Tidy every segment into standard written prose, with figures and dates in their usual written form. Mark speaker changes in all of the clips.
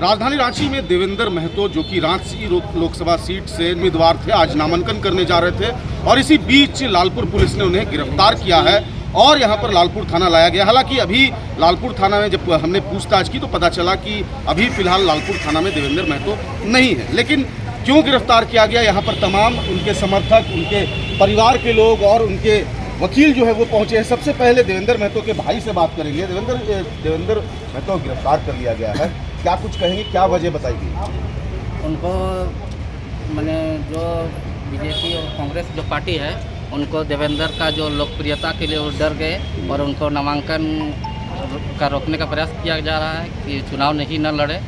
Speaker 1: राजधानी रांची में देवेंद्र महतो जो कि रांची लोकसभा सीट से उम्मीदवार थे, आज नामांकन करने जा रहे थे और इसी बीच लालपुर पुलिस ने उन्हें गिरफ्तार किया है और यहां पर लालपुर थाना लाया गया। हालांकि अभी लालपुर थाना में जब हमने पूछताछ की तो पता चला कि अभी फिलहाल लालपुर थाना में देवेंद्र महतो नहीं है। लेकिन क्यों गिरफ्तार किया गया, यहाँ पर तमाम उनके समर्थक, उनके परिवार के लोग और उनके वकील जो है वो पहुंचे हैं। सबसे पहले देवेंद्र महतो के भाई से बात करेंगे। देवेंद्र महतो गिरफ्तार कर लिया गया है, क्या कुछ कहेंगे, क्या वजह बताएगी?
Speaker 2: उनको मैंने जो बीजेपी और कांग्रेस जो पार्टी है उनको देवेंद्र का जो लोकप्रियता के लिए वो डर गए और उनको नामांकन का रोकने का प्रयास किया जा रहा है कि चुनाव नहीं न लड़े,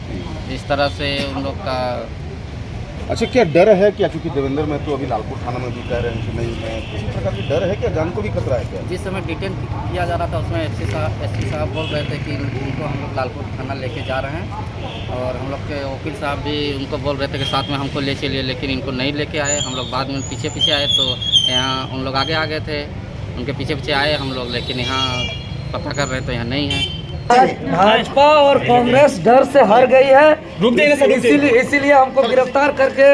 Speaker 2: इस तरह से उन लोग का।
Speaker 1: अच्छा, क्या डर है क्या? क्योंकि देवेंद्र महतो अभी लालपुर थाना में भी कह रहे हैं कि नहीं है, किसी प्रकार की डर है क्या? जान को भी खतरा है क्या?
Speaker 2: जिस समय डिटेन किया जा रहा था उसमें एसपी साहब बोल रहे थे कि उनको हम लोग लालपुर थाना लेके जा रहे हैं और हम लोग के वकील साहब भी उनको बोल रहे थे कि साथ में हमको ले चलिए, लेकिन इनको नहीं लेके आए। हम लोग बाद में पीछे आए तो यहाँ उन लोग आगे थे, उनके पीछे आए हम लोग, लेकिन यहाँ पता कर रहे तो यहाँ नहीं है।
Speaker 3: भाजपा और कांग्रेस डर से हार गई है, इसीलिए हमको गिरफ्तार करके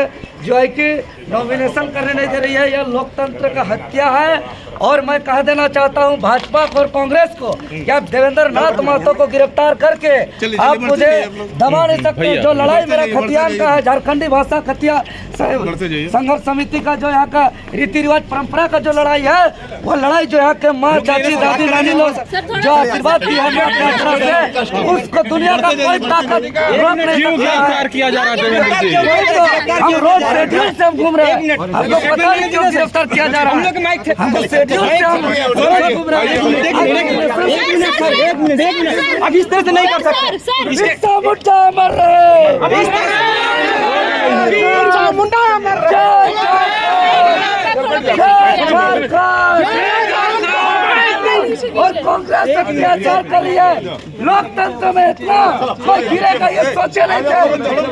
Speaker 3: जो है कि नॉमिनेशन करने नहीं दे रही है। यह लोकतंत्र का हत्या है और मैं कह देना चाहता हूं भाजपा और कांग्रेस को कि आप देवेंद्र नाथ महतो को गिरफ्तार करके आप मुझे दबा नहीं सकते। जो लड़ाई मेरा खतियान का है, झारखंडी भाषा खतिया संघर्ष समिति का जो यहाँ का रीति रिवाज परंपरा का जो लड़ाई है, वो लड़ाई जो यहाँ के माँ, चाची, दादी, नानी लोग जो आशीर्वाद दी हमें अपने तरफ से, उसको दुनिया का कोई ताकत रोक नहीं सकता है। हम रोज शेड्यूल से हम घूम रहे हैं, हमको पता नहीं क्यों गिरफ्तार किया जा रहा है। हमको शेड्यूल से हम घूम रहे हैं। अब इस तरह से नहीं कर सकते। बिरसा मुंडा मर रहे, बिरसा मुंडा मर रहे। और कांग्रेस अत्याचार कर रही है। लोकतंत्र में इतना कोई गिरेगा ये सोचे नहीं थे।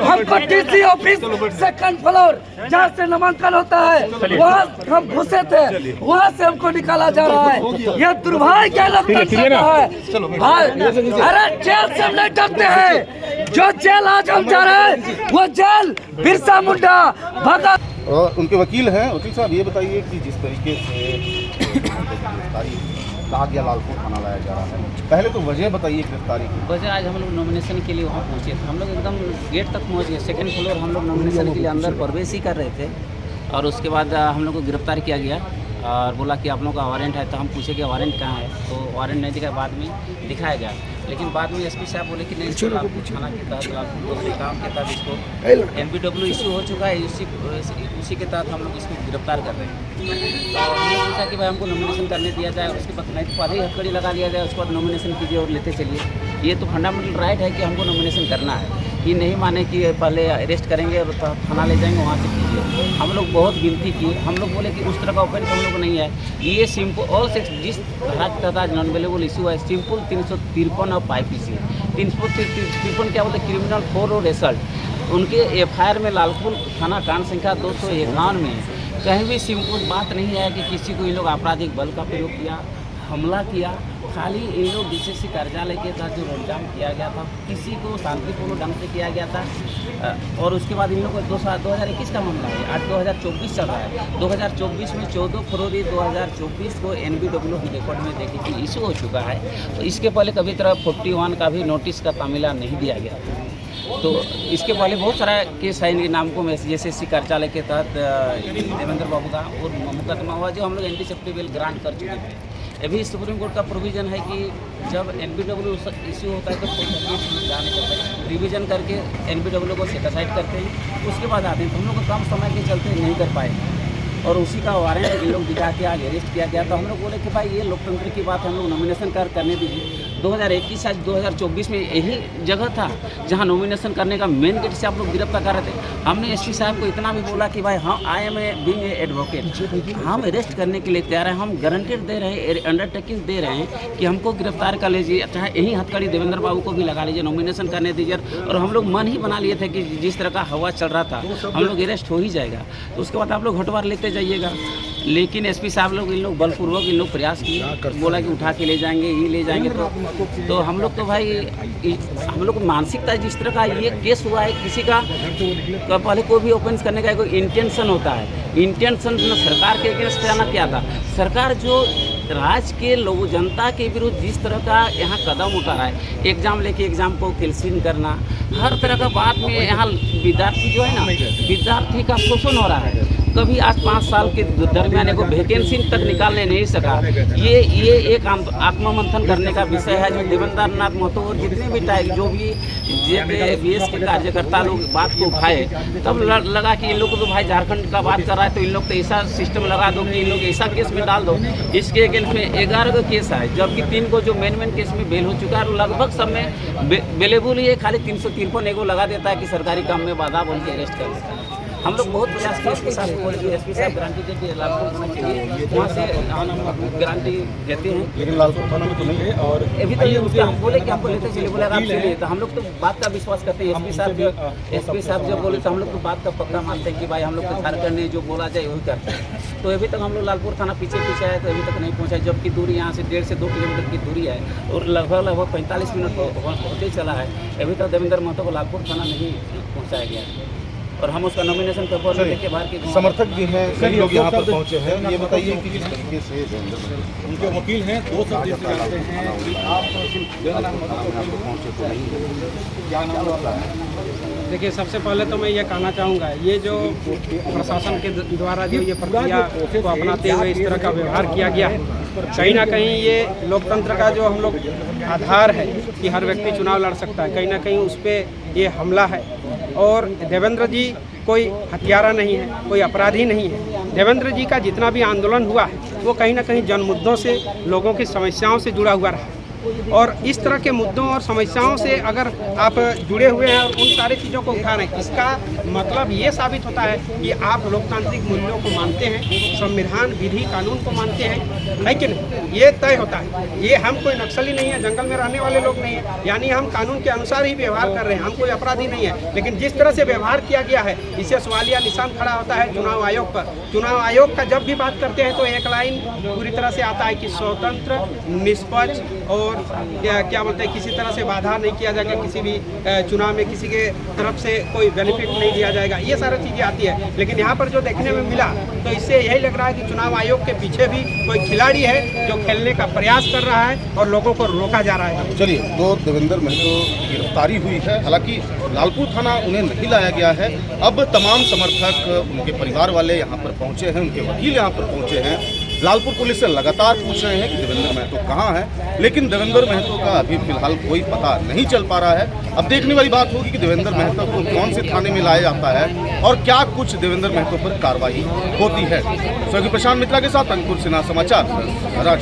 Speaker 3: हमको डीसी ऑफिस सेकंड फ्लोर जहाँ से नामांकन होता है वहाँ हम घुसे थे, वहाँ से हमको निकाला जा रहा है। यह दुर्भाग्य लोकतंत्र का है। अरे जेल से हम नहीं डरते हैं। जो जेल आज हम जा रहे हैं वो जेल बिरसा मुंडा भगत।
Speaker 1: और उनके वकील हैं। वकील साहब, ये बताइए कि जिस तरीके से गिरफ्तारी कहा गया लालपुर थाना लाया जा रहा है, पहले तो वजह बताइए गिरफ्तारी की।
Speaker 2: वजह आज हम लोग नॉमिनेशन के लिए वहाँ पहुँचे थे। हम लोग एकदम गेट तक पहुँच गए, सेकंड फ्लोर हम लोग नॉमिनेशन के लिए अंदर प्रवेश ही कर रहे थे और उसके बाद हम लोग को गिरफ्तार किया गया और बोला कि आप लोगों का वारंट है। तो हम पूछे कि वारंट कहाँ है, तो वारंट नहीं दिखा, बाद में दिखाया गया। लेकिन बाद में एसपी साहब बोले कि नहीं, इसको लालपुर थाना के तहत लालपुर काम के तहत इसको NBW इशू हो चुका है, उसी के तहत हम लोग इसको गिरफ्तार कर रहे हैं। तो हमने सोचा कि भाई हमको नॉमिनेशन करने दिया जाए और उसके बाद नहीं तो आधे ही हथकड़ी लगा लिया जाए, उसके बाद नॉमिनेशन कीजिए और लेते चलिए। ये तो फंडामेंटल राइट है कि हमको नॉमिनेशन करना है, कि नहीं माने कि पहले अरेस्ट करेंगे और थाना ले जाएंगे, वहाँ से कीजिए। हम लोग बहुत विनती किए, हम लोग बोले कि उस तरह का ऑफेंस हम लोग नहीं है। ये सिंपल ऑल सेक्स जिस धारा के तहत आज नॉन अवेलेबल इशू है, सिंपल 353 और 5PC 353 क्या बोलते, क्रिमिनल 4 और एसल्ट। उनके FIR में लालपुर थाना कांड संख्या 251 में कहीं भी सिंपल बात नहीं है कि किसी को इन लोग आपराधिक बल का प्रयोग किया, हमला किया। खाली इन लोग DCC कार्यालय के तहत जो रोकथाम किया गया था, किसी को शांतिपूर्ण ढंग से किया गया था। और उसके बाद इन लोग को 2021 का मामला है, आज 2024 चल रहा है। 2024 में 14 फरवरी 2024 को NBW की रिकॉर्ड में देखिए कि इशू हो चुका है। तो इसके पहले कभी तरह 41 का भी नोटिस का तामिला नहीं दिया गया। तो इसके पहले बहुत सारा केस है इनके नाम को SSC कार्यालय के तहत देवेंद्र बाबू का और मुकदमा हुआ जो हम लोग एंटीसेप्टिव ग्रांट कर चुके थे। अभी सुप्रीम कोर्ट का प्रोविज़न है कि जब NBW इश्यू होता है तो जाने करते रिवीजन करके NBW को सेटिसाइड करते हैं, उसके बाद आते हैं। तो हम लोग को कम समय के चलते नहीं कर पाए और उसी का वारंट इन लोग दिखा के आज अरेस्ट किया गया। तो हम लोग बोले कि भाई ये लोकतंत्र की बात, हम लोग नॉमिनेशन करने दीजिए। 2021 आज 2024 में यही जगह था जहां नॉमिनेशन करने का मेन गेट से आप लोग गिरफ्तार कर रहे थे। हमने एसपी साहब को इतना भी बोला कि भाई हम I am being a advocate, हम अरेस्ट करने के लिए तैयार हैं, हम गारंटेड दे रहे हैं, अंडरटेकिंग दे रहे हैं कि हमको गिरफ्तार कर लीजिए, चाहे यही हथकड़ी देवेंद्र बाबू को भी लगा लीजिए, नॉमिनेशन करने दीजिए। और हम लोग मन ही बना लिए थे कि जिस तरह का हवा चल रहा था हम लोग अरेस्ट हो ही जाएगा, तो उसके बाद आप लोग हटवार लेते जाइएगा। लेकिन एसपी साहब लोग इन लोग बलपूर्वक इन लोग प्रयास किए, बोला कि उठा के ले जाएंगे, ये ले जाएंगे। तो हम लोग तो भाई हम लोग को मानसिकता जिस तरह का ये केस हुआ है, किसी का पहले कोई भी ओपन करने का कोई इंटेंशन होता है, इंटेंशन सरकार के अगेंस्ट आना क्या था। सरकार जो राज्य के लोगों जनता के विरुद्ध जिस तरह का यहाँ कदम उठा रहा है, एग्ज़ाम लेके एग्ज़ाम को कैंसिल करना, हर तरह का बात में यहाँ विद्यार्थी जो है ना, विद्यार्थी का शोषण हो रहा है। कभी आज 5 साल के दरमियान को वैकेंसी तक निकालने नहीं सका। ये एक आत्ममंथन करने का विषय है। जो देवेंद्र नाथ महतो और जितने भी जो भी JPBS के कार्यकर्ता लोग बात को उठाए, तब लगा कि इन लोग को तो भाई झारखंड का बात कर रहा है, तो इन लोग तो ऐसा सिस्टम लगा दो कि इन लोग ऐसा केस में डाल दो। इसके अगेंस्ट में 11 का केस है, जबकि 3 को जो मेन केस में बेल हो चुका है, लगभग सब में बेलेबुल ही है। खाली 353 एगो लगा देता है कि सरकारी काम में बाधा बोल के अरेस्ट कर देता है। हम लोग बहुत प्रयास किए एसपी साहब को, बोले कि एसपी साहब गारंटी देते हैं लालपुर होना चाहिए, वहाँ से हम गारंटी देते हैं,
Speaker 1: लेकिन लालपुर थाना में तो नहीं है। और
Speaker 2: अभी तो उसका हम बोले कि हमको लेते चलिए, बोले आप चलिए, तो हम लोग तो बात का विश्वास करते हैं। एसपी साहब जब बोले तो हम लोग तो बात का पक्का मानते हैं कि भाई हम लोग तो झारखंड ने जो बोला जाए वही करते हैं। तो अभी तक हम लोग लालपुर थाना पीछे आए, तो अभी तक नहीं पहुँचा, जबकि दूरी यहाँ से 1.5 से 2 किलोमीटर की दूरी है और लगभग 45 मिनट होते चला है। अभी तक देवेंद्र महतो को लालपुर थाना नहीं पहुँचाया गया है और हम उसका नॉमिनेशन पेपर लेके बाहर के
Speaker 1: समर्थक भी हैं, कई लोग यहाँ पर पहुँचे हैं। ये बताइए कि किस तरीके से
Speaker 4: उनके वकील हैं, 2 शब्द ये जानते हैं कि आप
Speaker 1: पहुँचे तो नहीं।
Speaker 5: देखिए, सबसे पहले तो मैं ये कहना चाहूँगा, ये जो प्रशासन के द्वारा जो ये प्रक्रिया को अपनाते हुए इस तरह का व्यवहार किया गया है, कहीं ना कहीं ये लोकतंत्र का जो हम लोग आधार है कि हर व्यक्ति चुनाव लड़ सकता है, कहीं ना कहीं उस पर ये हमला है। और देवेंद्र जी कोई हत्यारा नहीं है, कोई अपराधी नहीं है। देवेंद्र जी का जितना भी आंदोलन हुआ है वो कहीं ना कहीं जनमुद्दों से, लोगों की समस्याओं से जुड़ा हुआ रहा। और इस तरह के मुद्दों और समस्याओं से अगर आप जुड़े हुए हैं और उन सारी चीज़ों को उठा रहे हैं, इसका मतलब ये साबित होता है कि आप लोकतांत्रिक मूल्यों को मानते हैं, संविधान, विधि, कानून को मानते हैं, है कि नहीं? ये तय होता है। ये हम कोई नक्सली नहीं है, जंगल में रहने वाले लोग नहीं है, यानी हम कानून के अनुसार ही व्यवहार कर रहे हैं, हम कोई अपराधी नहीं है। लेकिन जिस तरह से व्यवहार किया गया है, इससे सवालिया निशान खड़ा होता है चुनाव आयोग पर। चुनाव आयोग का जब भी बात करते हैं तो एक लाइन पूरी तरह से आता है कि स्वतंत्र, निष्पक्ष और क्या बोलते हैं, किसी तरह से बाधा नहीं किया जाएगा, किसी भी चुनाव में किसी के तरफ से कोई बेनिफिट नहीं दिया जाएगा, ये सारी चीज़ें आती है। लेकिन यहाँ पर जो देखने में मिला तो इससे यही लग रहा है कि चुनाव आयोग के पीछे भी कोई खिलाड़ी है जो खेलने का प्रयास कर रहा है और लोगों को रोका जा रहा है।
Speaker 1: चलिए, तो देवेंद्र महतो की गिरफ्तारी हुई है, हालांकि लालपुर थाना उन्हें नहीं लाया गया है। अब तमाम समर्थक, उनके परिवार वाले यहाँ पर पहुँचे हैं, उनके वकील यहाँ पर पहुँचे हैं। लालपुर पुलिस से लगातार पूछ रहे हैं कि देवेंद्र महतो कहाँ है, लेकिन देवेंद्र महतो का अभी फिलहाल कोई पता नहीं चल पा रहा है। अब देखने वाली बात होगी कि देवेंद्र महतो को कौन से थाने में लाया जाता है और क्या कुछ देवेंद्र महतो पर कार्रवाई होती है। सहयोगी प्रशांत मित्रा के साथ अंकुर सिन्हा, समाचार।